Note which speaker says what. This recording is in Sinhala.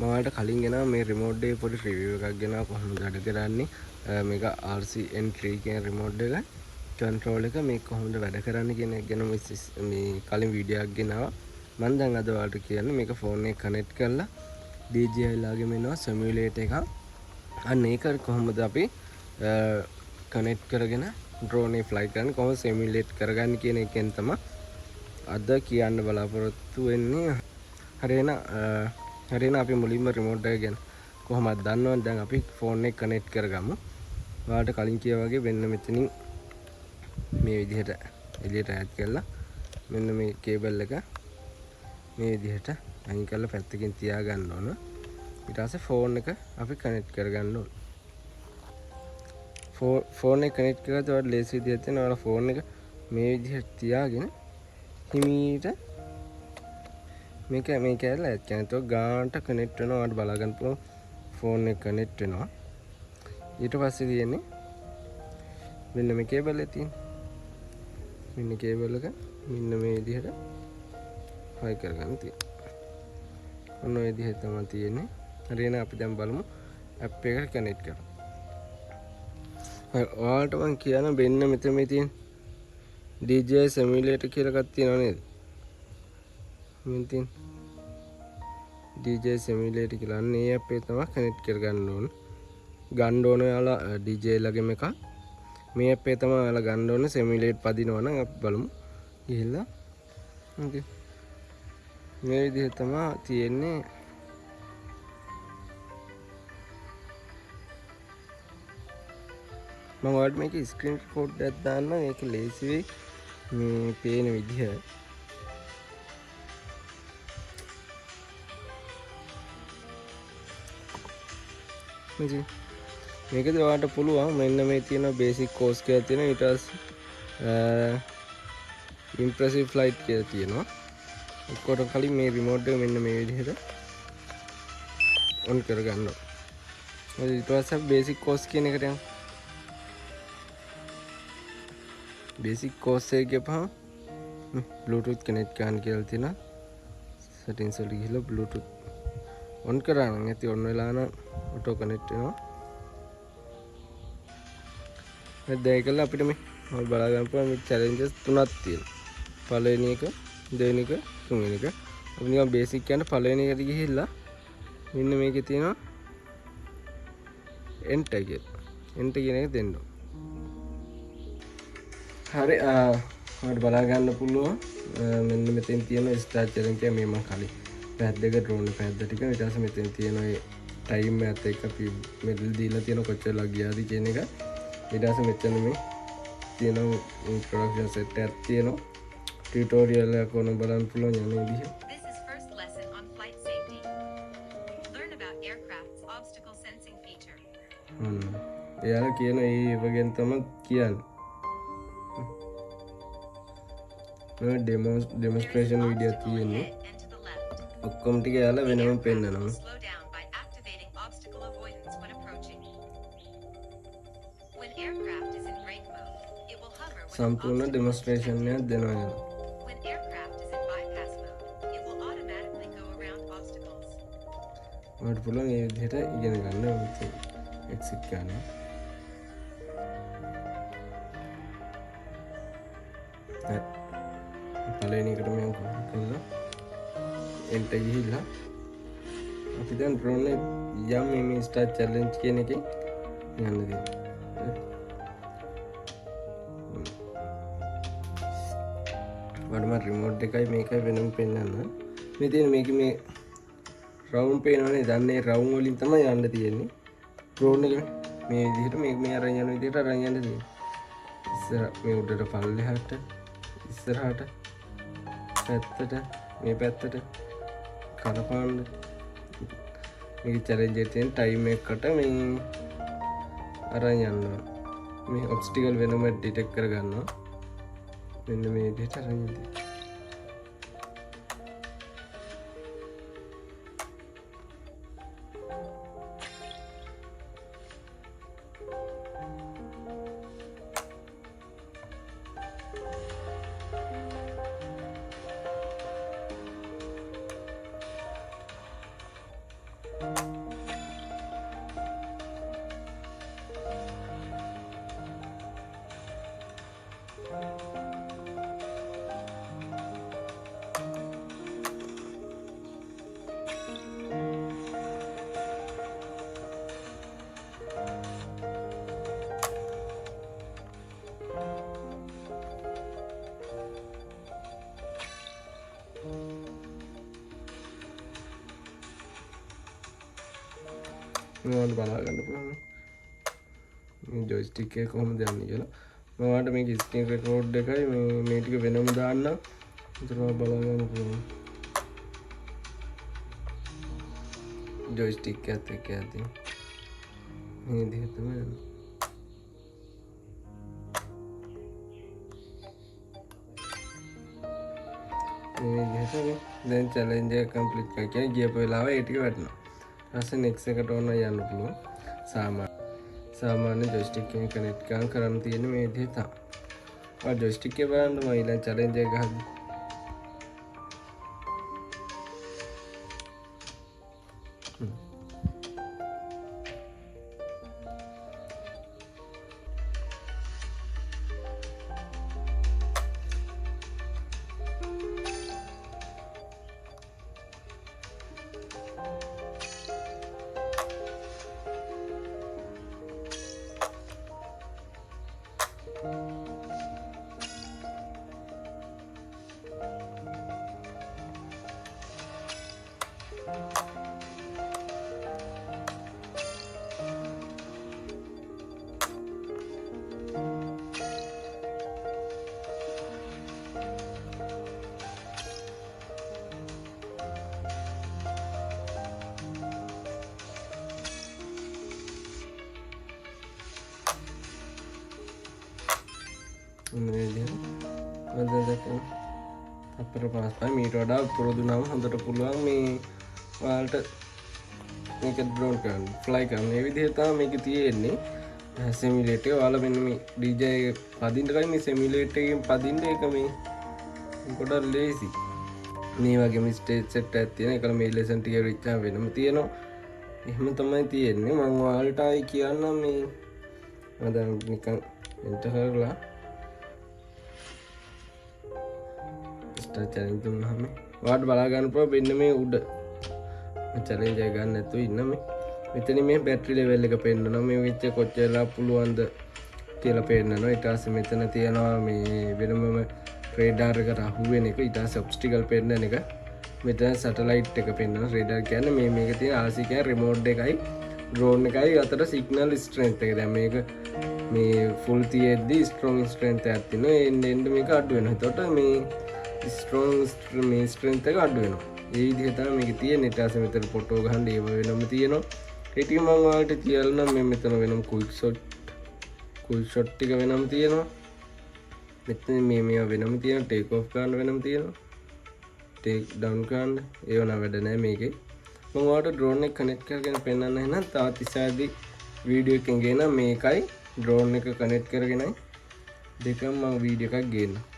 Speaker 1: මමට කලින් ගෙනා මේ රිමෝට් එකේ පොඩි රිවිව් එකක් ගෙනා කොහොමද වැඩ කරන්නේ මේක RCN3 කියන රිමෝට් එක කන්ට්‍රෝල් එක මේක කොහොමද වැඩ කරන්නේ කියන එක ගැන මේ කලින් වීඩියෝ එකක් ගෙනාවා මම දැන් අද ඔයාලට කියන්නේ මේක ෆෝන් එක කනෙක්ට් කරලා DJI ලාගේ මෙන්නවා සිමියුලේටර් එකක් අන්න ඒක කොහොමද අපි කනෙක්ට් කරගෙන ඩ්‍රෝන් එක ෆ්ලයි කරන්නේ කොහොමද සිමියුලේට් කරගන්නේ කියන එකෙන් තමයි අද කියන්න බලාපොරොත්තු වෙන්නේ හරියන අපි මුලින්ම රිමෝට් එක ගැන කොහොමද දන්නවද දැන් අපි ෆෝන් එක කනෙක්ට් කරගමු ඔයාලට කලින් කියා වගේ වෙන්න මෙතනින් මේ විදිහට එළියට ඈඩ් කරලා මෙන්න මේ කේබල් එක මේ විදිහට අයින් කරලා පැත්තකින් තියා ගන්න ඕන ඊට පස්සේ ෆෝන් එක අපි කනෙක්ට් කරගන්න ඕන ෆෝන් එක කනෙක්ට් කරලා තවත් ලේසි විදිහක් තියෙනවා ඔයාලා ෆෝන් එක මේ විදිහට තියාගෙන හිමීට මේක ඇරලා ඇත් කියන්නේ ගානට කනෙක්ට් වෙනවා ඔයාලට බලා ගන්න පුළුවන් ෆෝන් එක කනෙක්ට් වෙනවා ඊට පස්සේ තියෙන්නේ මෙන්න මේ කේබල් එක තියෙන මෙන්න කේබල් එක මෙන්න මේ විදිහට හයි කරගන්න තියෙනවා ඔන්න ඔය විදිහට තමයි තියෙන්නේ හරියන අපි දැන් බලමු ඇප් එකට කනෙක්ට් කරමු හරි ඔයාලට මම කියන මෙන්න මෙතන මේ තියෙන DJI සිමියුලේටර් කියලා එකක් තියෙනව නේද මෙන්න තියෙන DJI සිමියුලේටර් කියලා අන්න ඒ ඇප් එක තමයි කනෙක්ට් කරගන්න ඕන ගන්න ඕන ඔයාලා DJI ළගෙම එකක් මේ ඇප් එක තමයි ඔයාලා ගන්න ඕන සිමියුලේට් පදිනවා නම් අපි බලමු ගිහිල්ලා ඕකේ මේ විදිහට තමයි තියෙන්නේ මම ඔයාලට මේක ස්ක්‍රීන් රෙකෝඩ් එකක් දාන්නම් ඒක ලේසි වෙයි මේ පේන විදිහ මේකද ඔයාලට පුළුවන් මෙන්න මේ තියෙන බේසික් කෝස් කියලා තියෙනවා ඊට පස්සේ ඉම්ප්‍රෙසිව් ෆ්ලයිට් කියලා තියෙනවා ඔක්කොට කලින් මේ රිමෝට් එක මෙන්න මේ විදිහට ඔන් කරගන්න ඕනේ ඊට පස්සේ බේසික් කෝස් කියන එකට යමු බේසික් කෝස් එක ගියපහම බ්ලූටූත් කනෙක්ට් කරන්න කියලා තියෙනවා සෙටින්ස් වලට ගිහලා බ්ලූටූත් ඔන් කරා නම් ඇති ඔන් වෙලා නම් ඔටෝ කනෙක්ට් වෙනවා දැන් ඒකලා අපිට මේ බලා ගන්න පුළුවන් මේ චැලෙන්ජස් තුනක් තියෙනවා පළවෙනි එක දෙවෙනි එක තුන්වෙනි එක අපි නිකන් බේසික් යන පළවෙනි එකට ගිහිල්ලා මෙන්න මේකේ තියෙනවා එන්ටර් කියන එක දෙන්න ඕන හරි ඔයාලට බලා ගන්න පුළුවන් මෙන්න මෙතෙන් තියෙන ස්ටාර්ට් චැලෙන්ජ් එක මේ මම කලින් පැත් දෙක ඩ්‍රෝන් එක පැද්ද ටික ඊට පස්සේ මෙතෙන් තියෙන ඒ ටයිම් එකත් එක්ක අපි මෙඩල් දීලා තියෙන කොච්චර ගියාද කියන එක ඊට පස්සේ මෙතන මේ තියෙන ඉන්ට්‍රොඩක්ෂන් සෙට් එකක් තියෙනවා ටියුටෝරියල් එකක් ඕන බලන්න පුළුවන් යන විදිහ
Speaker 2: This is first lesson on flight safety. Learn about aircraft's obstacle sensing feature.
Speaker 1: එයාලා කියන ඒ වගේ තමයි කියන්නේ මේ ඩෙමොන්ස්ට්‍රේෂන් වීඩියෝ තියෙන්නේ
Speaker 2: And to the left.
Speaker 1: ඔක්කොම ටික එයාලා වෙනම පෙන්නනවා
Speaker 2: Slow down by activating obstacle avoidance when approaching. When aircraft is in brake mode, it will hover when
Speaker 1: සම්පූර්ණ ඩෙමොන්ස්ට්‍රේෂන් එකක් දෙනවා එයාලා
Speaker 2: When aircraft is in bypass mode, it will automatically go around obstacles.
Speaker 1: ඔයාලට පුළුවන් මේ විදිහට ඉගෙන ගන්න එක්සිට් කරනවා පළවෙනි එකට මම කරලා එන්ටර් ගිහිල්ලා අපි දැන් ඩ්‍රෝන් එක යම් මේ ස්ටාර්ට් චැලෙන්ජ් කියන එකෙන් යන්න දෙන්න වඩම රිමෝට් එකයි මේකයි වෙනම පෙන්වන්න මේ තියෙන මේක මේ රවුන්ඩ් පේනවනේ දන්නේ රවුන්ඩ් වලින් තමයි යන්න තියෙන්නේ ඩ්‍රෝන් එක මේ විදිහට මේ අරන් යන විදිහට අරන් යන්න තියෙන්නේ ඉස්සර මේ උඩට පල්ලෙහාට ඉස්සරහට පැත්තට මේ පැත්තට කරපාන්න මේක චැලෙන්ජ් එකේ තියෙන ටයිම් එකකට මේ අරන් යන්න මේ ඔබ්ස්ටිකල් වෙනම ඩිටෙක්ට් කරගන්නවා මෙන්න මේ විදිහට අරන් යන්න මේවට බලා ගන්න පුළුවන් මේ ජොයිස්ටික් එක කොහොමද යන්නේ කියලා. මම ඔයාලට මේක ස්ක්‍රීන් රෙකෝඩ් එකයි මේ ටික වෙනම දාන්නම්. ඒතර බලා ගන්න පුළුවන්. ජොයිස්ටික් එකත් එක්ක යද්දී මේ විදිහට තමයි යන්නේ. මේ විදිහට දැන් චැලෙන්ජ් එක කම්ප්ලීට් කරලා කියන්නේ ගියපු වෙලාව ඒ ටික වැටෙනවා. ඊට නෙක්ස්ට් එකට ඕන යන්න පුළුවන්. සාමාන්‍ය ජොයිස්ටික් එකෙන් කනෙක්ට් කරන්න තියෙන්නේ මේ විදිහට තමයි. ආ ජොයිස්ටික් එක බලන්න මම ඊළඟ චැලෙන්ජ් එක ගහද්දි අපර 5 මීට වඩා පුරුදු නම් හොඳට පුළුවන් මේ ඔයාලට මේක ඩ්‍රෝන් කරන්න ෆ්ලයි කරන්න. මේ විදිහට තමයි මේක තියෙන්නේ සිමියුලේටර් එක. ඔයාලා මෙන්න මේ DJ එක පදින්න කලින් මේ සිමියුලේටර් එකෙන් පදින්න ඒක මේ පොඩක් ලේසි. මේ වගේම ස්ටේජ් සෙට් එකක් තියෙන. ඒකල මේ ලෙසන් ටික රිච්චා වෙනම තියෙනවා. එහෙම තමයි තියෙන්නේ. මම ඔයාලට ආයි කියන්නම් මේ මම දැන් නිකන් එන්ටර් කරලා චැලෙන්ජ් දුන්නාම ඔයාලට බලා ගන්න පුළුවන් මෙන්න මේ උඩ චැලෙන්ජ් එක ගන්න නැතුව ඉන්න මෙතන මේ බැටරි ලෙවල් එක පෙන්නනවා. මේ විච්ච කොච්චරලා පුළුවන්ද කියලා පෙන්නනවා. ඊට පස්සේ මෙතන තියනවා මේ වෙනමම රේඩාර් එකට අහු වෙන එක. ඊට පස්සේ ඔබ්ස්ටිකල් පෙන්නන එක. මෙතන සැටලයිට් එක පෙන්නනවා. රේඩාර් කියන්නේ මේක තියෙන RC කියන්නේ රිමෝට් එකයි ඩ්‍රෝන් එකයි අතර සිග්නල් ස්ට්‍රෙන්ත් එක. දැන් මේක මේ ෆුල් තියෙද්දි ස්ට්‍රොං ස්ට්‍රෙන්ත් එකක් තියෙනවා. එන්න මේක අඩු වෙනවා. එතකොට මේ ස්ට්‍රෝං මේ ස්ට්‍රෙන්ත් එක අඩු වෙනවා. ඒ විදිහට තමයි මේක තියෙන්නේ. ඊට පස්සේ මෙතන ෆොටෝ ගහන්න ඒව වෙනම තියෙනවා. ඒ ටික මම ඔයාලට කියලා නම් මෙතන වෙනම ක්වික් ෂොට් ටික වෙනම තියෙනවා. මෙතන මේවා වෙනම තියෙනවා. ටේක් ඔෆ් ගන්න වෙනම තියෙනවා. ටේක් ඩවුන් ගන්න ඒව නම් වැඩ නැහැ මේකේ. මම ඔයාලට ඩ්‍රෝන් එක කනෙක්ට් කරගෙන පෙන්නන්න එහෙනම් තවත් ඉස්සරහදී වීඩියෝ එකකින් ගේන මේකයි ඩ්‍රෝන් එක කනෙක්ට් කරගෙනයි දෙකම මම වීඩියෝ එකක් ගේන්නම්.